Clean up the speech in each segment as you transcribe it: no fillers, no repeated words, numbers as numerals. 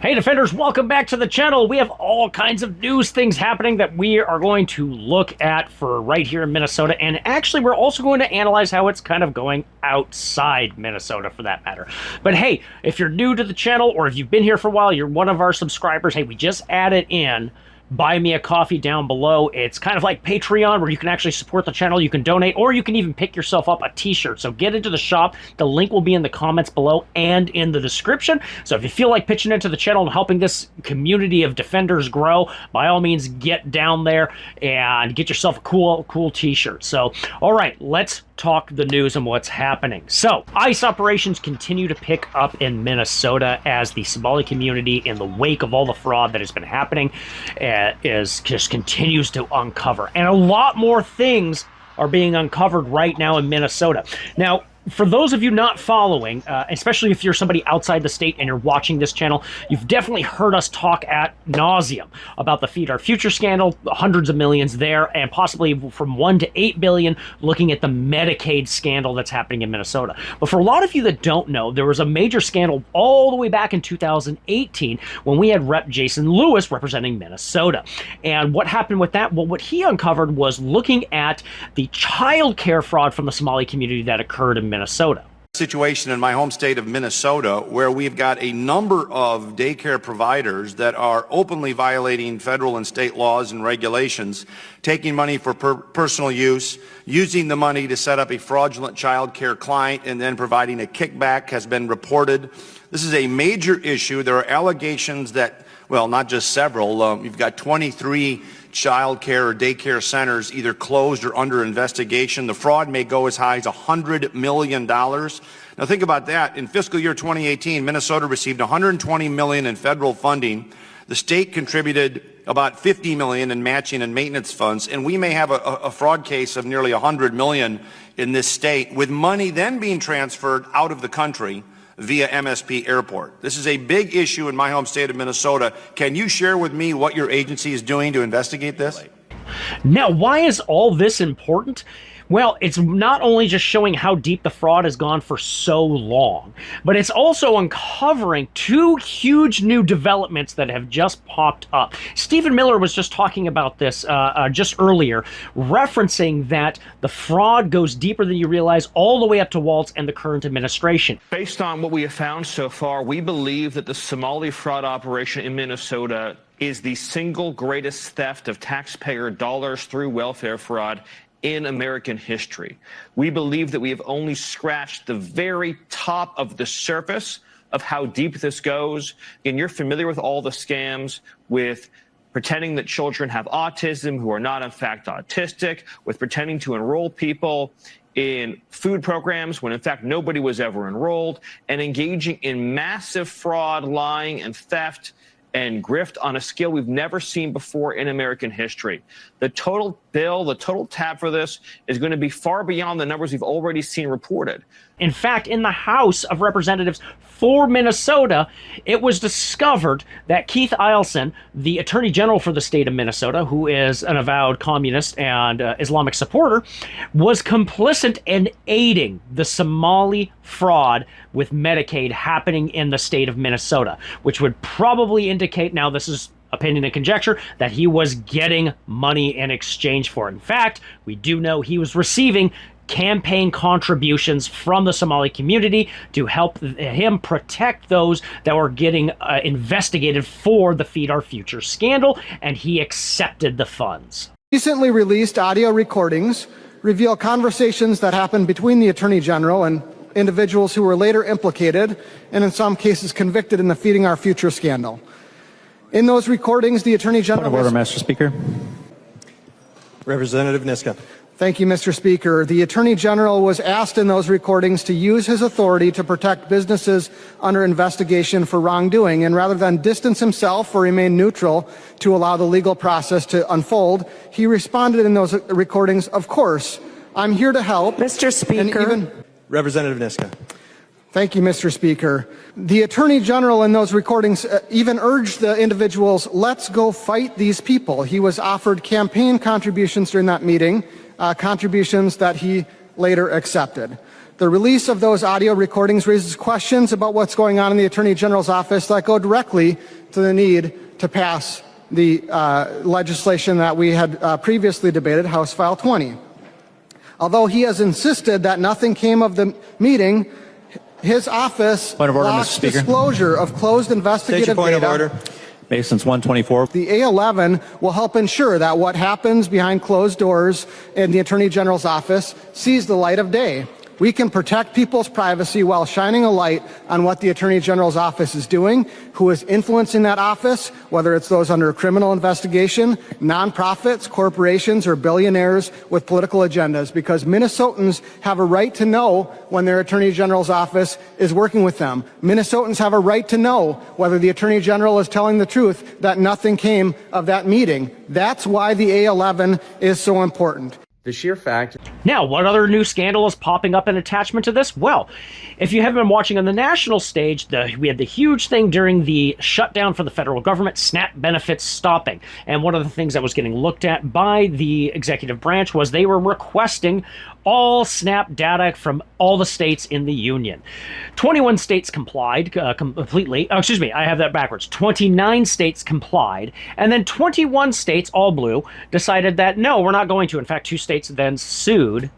Hey Defenders, welcome back to the channel. We have all kinds of news things happening that we are going to look at for right here in Minnesota, and actually we're also going to analyze how it's kind of going outside Minnesota for that matter. But hey, if you're new to the channel or if you've been here for a while, you're one of our subscribers, hey, we just added in Buy Me a Coffee down below. It's kind of like Patreon where you can actually support the channel, you can donate, or you can even pick yourself up a t-shirt. So get into the shop. The link will be in the comments below and in the description. So if you feel like pitching into the channel and helping this community of defenders grow, by all means get down there and get yourself a cool t-shirt. So all right, let's talk the news and what's happening. So ICE operations continue to pick up in Minnesota as the Somali community, in the wake of all the fraud that has been happening, just continues to uncover. And a lot more things are being uncovered right now in Minnesota. Now, for those of you not following, especially if you're somebody outside the state and you're watching this channel, you've definitely heard us talk ad nauseum about the Feed Our Future scandal, hundreds of millions there, and possibly from 1 to 8 billion looking at the Medicaid scandal that's happening in Minnesota. But for a lot of you that don't know, there was a major scandal all the way back in 2018 when we had Rep. Jason Lewis representing Minnesota. And what happened with that? Well, what he uncovered was looking at the child care fraud from the Somali community that occurred in Minnesota. Situation in my home state of Minnesota where we've got a number of daycare providers that are openly violating federal and state laws and regulations, taking money for personal use, using the money to set up a fraudulent child care client, and then providing a kickback has been reported. This is a major issue. There are allegations that, well, not just several, you've got 23 child care or daycare centers either closed or under investigation. The fraud may go as high as $100 million. Now think about that. In fiscal year 2018, Minnesota received $120 million in federal funding. The state contributed about $50 million in matching and maintenance funds, and we may have a fraud case of nearly $100 million in this state, with money then being transferred out of the country via MSP Airport. This is a big issue in my home state of Minnesota. Can you share with me what your agency is doing to investigate this? Now, why is all this important? Well, it's not only just showing how deep the fraud has gone for so long, but it's also uncovering two huge new developments that have just popped up. Stephen Miller was just talking about this just earlier, referencing that the fraud goes deeper than you realize, all the way up to Walz and the current administration. Based on what we have found so far, we believe that the Somali fraud operation in Minnesota is the single greatest theft of taxpayer dollars through welfare fraud in American history. We believe that we have only scratched the very top of the surface of how deep this goes. And you're familiar with all the scams, with pretending that children have autism who are not in fact autistic, with pretending to enroll people in food programs when in fact nobody was ever enrolled, and engaging in massive fraud, lying, and theft and grift on a scale we've never seen before in American history. The total bill, the total tab for this is going to be far beyond the numbers we've already seen reported. In fact, in the House of Representatives for Minnesota, it was discovered that Keith Ellison, the Attorney General for the state of Minnesota, who is an avowed communist and Islamic supporter, was complicit in aiding the Somali fraud with Medicaid happening in the state of Minnesota, which would probably indicate, now this is opinion and conjecture, that he was getting money in exchange for it. In fact, we do know he was receiving campaign contributions from the Somali community to help him protect those that were getting investigated for the Feed Our Future scandal, and he accepted the funds. Recently released audio recordings reveal conversations that happened between the Attorney General and individuals who were later implicated and in some cases convicted in the Feeding Our Future scandal. In those recordings, the Attorney General... Point of order, Mr. Speaker. Representative Niska. Thank you, Mr. Speaker. The Attorney General was asked in those recordings to use his authority to protect businesses under investigation for wrongdoing, and rather than distance himself or remain neutral to allow the legal process to unfold, he responded in those recordings, "Of course, I'm here to help." Mr. Speaker. Representative Niska. Thank you, Mr. Speaker. The Attorney General in those recordings even urged the individuals, "Let's go fight these people." He was offered campaign contributions during that meeting, contributions that he later accepted. The release of those audio recordings raises questions about what's going on in the Attorney General's office that go directly to the need to pass the legislation that we had previously debated, House File 20. Although he has insisted that nothing came of the meeting, his office blocks disclosure of closed investigative point data. of order. Masons 124. The A11 will help ensure that what happens behind closed doors in the Attorney General's office sees the light of day. We can protect people's privacy while shining a light on what the Attorney General's office is doing, who is influencing that office, whether it's those under criminal investigation, nonprofits, corporations, or billionaires with political agendas, because Minnesotans have a right to know when their Attorney General's office is working with them. Minnesotans have a right to know whether the Attorney General is telling the truth that nothing came of that meeting. That's why the A11 is so important. The sheer fact. Now, what other new scandal is popping up in attachment to this? Well, if you haven't been watching on the national stage, we had the huge thing during the shutdown for the federal government, SNAP benefits stopping. And one of the things that was getting looked at by the executive branch was they were requesting all SNAP data from all the states in the union. 21 states complied completely. Oh, excuse me, I have that backwards. 29 states complied, and then 21 states, all blue, decided that no, we're not going to. In fact, 2 states then sued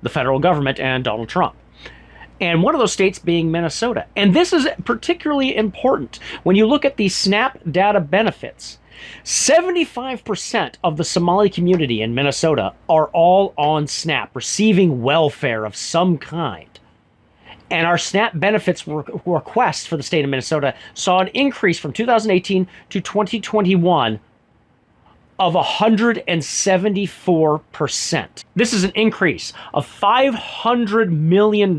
the federal government and Donald Trump. And one of those states being Minnesota. And this is particularly important when you look at the SNAP data benefits. 75% of the Somali community in Minnesota are all on SNAP, receiving welfare of some kind. And our SNAP benefits requests for the state of Minnesota saw an increase from 2018 to 2021 of 174%. This is an increase of $500 million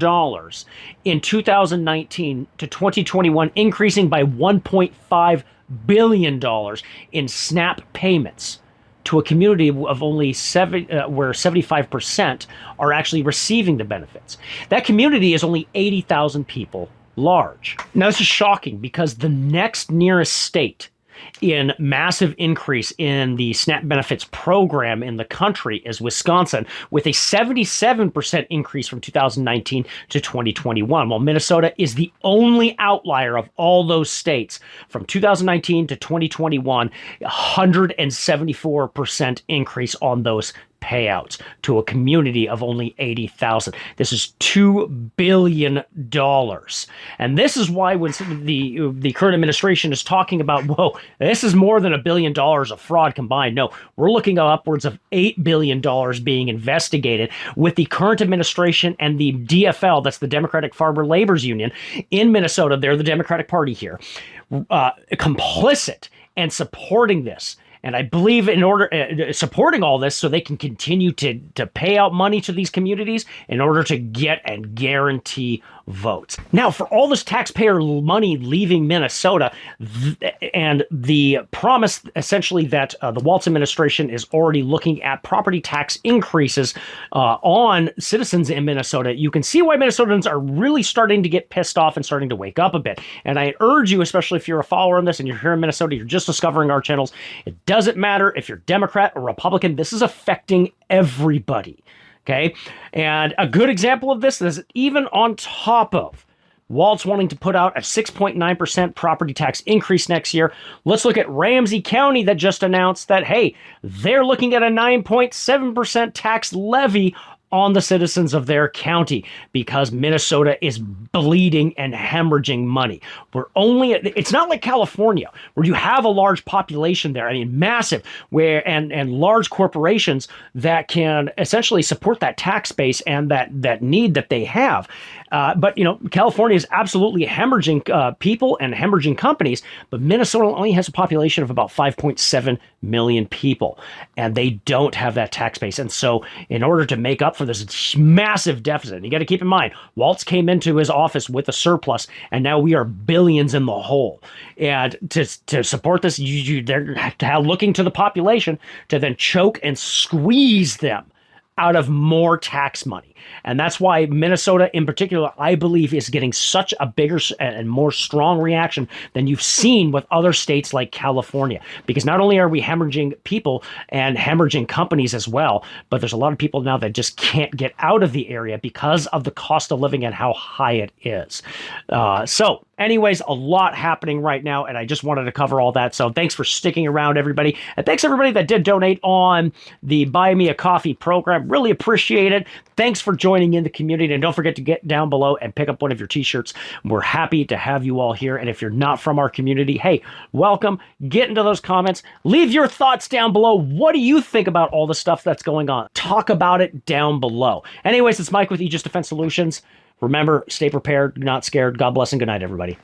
in 2019 to 2021, increasing by $1.5 billion in SNAP payments to a community of only where 75% are actually receiving the benefits. That community is only 80,000 people large. Now, this is shocking because the next nearest state in massive increase in the SNAP benefits program in the country is Wisconsin, with a 77% increase from 2019 to 2021, while Minnesota is the only outlier of all those states from 2019 to 2021, 174% increase on those payouts to a community of only 80,000. This is $2 billion. And this is why when the current administration is talking about, whoa, this is more than $1 billion of fraud combined. No, we're looking at upwards of $8 billion being investigated with the current administration and the DFL, that's the Democratic Farmer Labor's Union in Minnesota. They're the Democratic Party here, complicit and supporting this. And I believe in order supporting all this so they can continue to pay out money to these communities in order to get and guarantee votes. Now, for all this taxpayer money leaving Minnesota and the promise essentially that the Walz administration is already looking at property tax increases on citizens in Minnesota, you can see why Minnesotans are really starting to get pissed off and starting to wake up a bit. And I urge you, especially if you're a follower on this and you're here in Minnesota, you're just discovering our channels, it doesn't matter if you're Democrat or Republican, this is affecting everybody. Okay, and a good example of this is even on top of Walz wanting to put out a 6.9% property tax increase next year. Let's look at Ramsey County that just announced that, hey, they're looking at a 9.7% tax levy on the citizens of their county because Minnesota is bleeding and hemorrhaging money. It's not like California where you have a large population there. I mean, massive, and large corporations that can essentially support that tax base and that need that they have. But California is absolutely hemorrhaging people and hemorrhaging companies, but Minnesota only has a population of about 5.7 million people, and they don't have that tax base. And so in order to make up for this massive deficit, and you got to keep in mind, Walz came into his office with a surplus, and now we are billions in the hole. And to support this, they're looking to the population to then choke and squeeze them out of more tax money. And that's why Minnesota in particular, I believe, is getting such a bigger and more strong reaction than you've seen with other states like California. Because not only are we hemorrhaging people and hemorrhaging companies as well, but there's a lot of people now that just can't get out of the area because of the cost of living and how high it is. So anyways, a lot happening right now, and I just wanted to cover all that. So thanks for sticking around, everybody. And thanks, everybody, that did donate on the Buy Me a Coffee program. Really appreciate it. Thanks for joining in the community. And don't forget to get down below and pick up one of your t-shirts. We're happy to have you all here. And if you're not from our community, hey, welcome. Get into those comments. Leave your thoughts down below. What do you think about all the stuff that's going on? Talk about it down below. Anyways, it's Mike with Aegis Defense Solutions. Remember, stay prepared, not scared. God bless and good night, everybody.